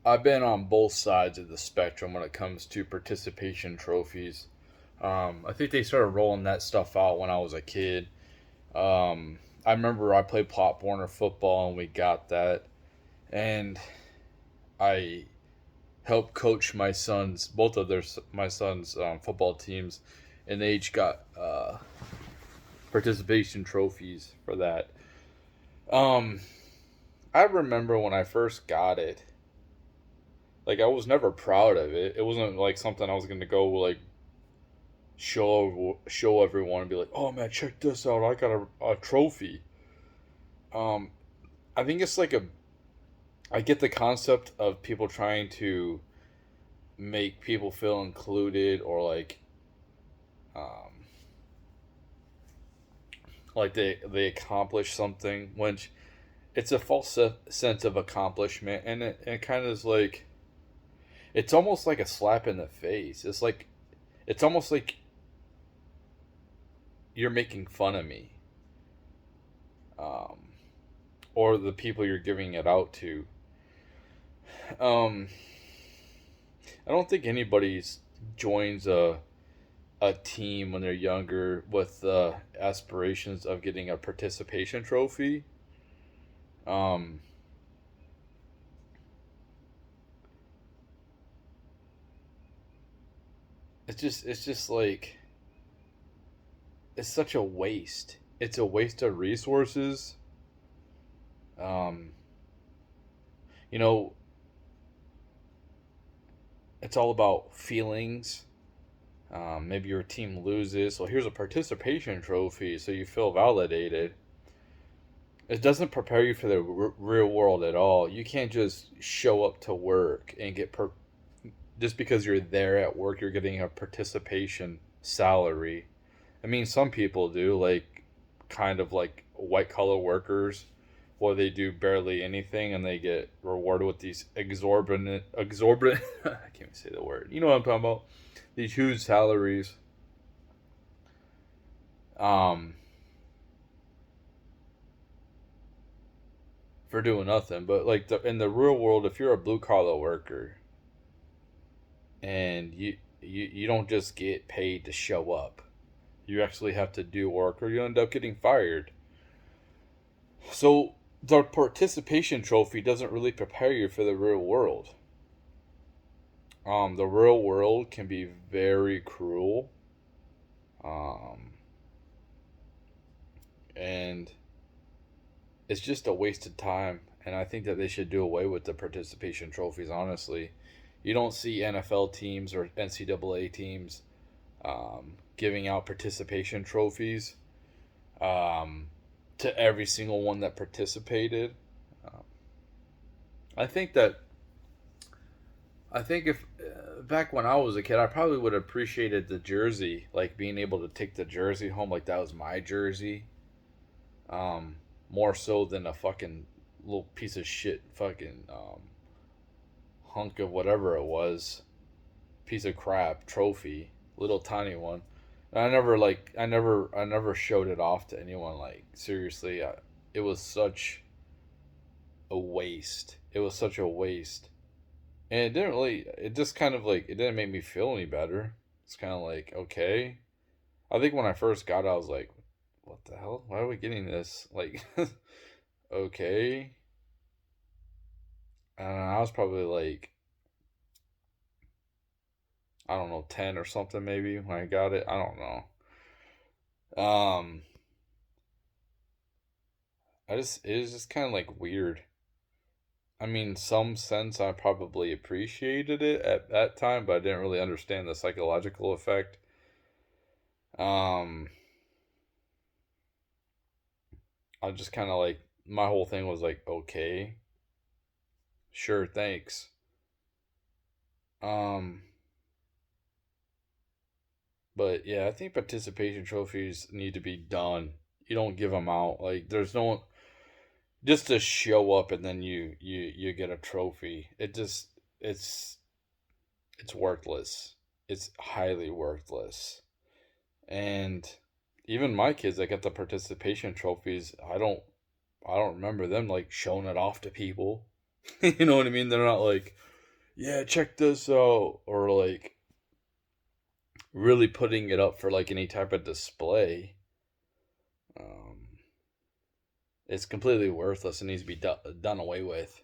I've been on both sides of the spectrum when it comes to participation trophies. I think they started rolling that stuff out when I was a kid. I remember I played Pop Warner football and we got that, and I helped coach my sons, both of my sons' football teams, and they each got participation trophies for that. Um, I remember when I first got it. Like I was never proud of it. It wasn't like something I was gonna go like show everyone and be like, "Oh man, check this out! I got a trophy." Um, I think it's like a. I get the concept of people trying to make people feel included or um, like they accomplish something, which it's a false sense of accomplishment, and it kind of is like it's almost like a slap in the face. It's almost like you're making fun of me, um, or the people you're giving it out to. Um, I don't think anybody's joins a team when they're younger with aspirations of getting a participation trophy. Um, it's just like it's such a waste. It's a waste of resources. Um, you know, it's all about feelings. Maybe your team loses. Well, here's a participation trophy, so you feel validated. It doesn't prepare you for the real world at all. You can't just show up to work and just because you're there at work, you're getting a participation salary. I mean, some people do, like kind of like white collar workers, where they do barely anything and they get rewarded with these exorbitant. I can't even say the word. You know what I'm talking about? These huge salaries. Um, for doing nothing. But like in the real world, if you're a blue collar worker and you don't just get paid to show up, you actually have to do work, or you end up getting fired. So the participation trophy doesn't really prepare you for the real world. The real world can be very cruel, um, and it's just a wasted time. And I think that they should do away with the participation trophies. Honestly, you don't see NFL teams or NCAA teams giving out participation trophies um, to every single one that participated. Um, I think that I think if back when I was a kid, I probably would have appreciated the jersey, like being able to take the jersey home, like that was my jersey, um, more so than a fucking little piece of shit, fucking hunk of whatever it was, piece of crap trophy, little tiny one. And I never showed it off to anyone. Like seriously, it was such a waste. It was such a waste. And it didn't really, it just kind of like, it didn't make me feel any better. It's kind of like, okay. I think when I first got it, I was like, what the hell? Why are we getting this? Like, okay. And I was probably like, I don't know, 10 or something maybe when I got it. I don't know. It is just kind of like weird. I mean, some sense I probably appreciated it at that time, but I didn't really understand the psychological effect. Um, I just kind of like my whole thing was like, okay, sure, thanks. Um, but yeah, I think participation trophies need to be done. You don't give them out. Like, there's no just to show up and then you get a trophy. It's it's worthless. It's highly worthless. And even my kids that get the participation trophies, I don't remember them like showing it off to people. You know what I mean? They're not like, yeah, check this out, or like really putting it up for like any type of display, um, it's completely worthless and needs to be done away with.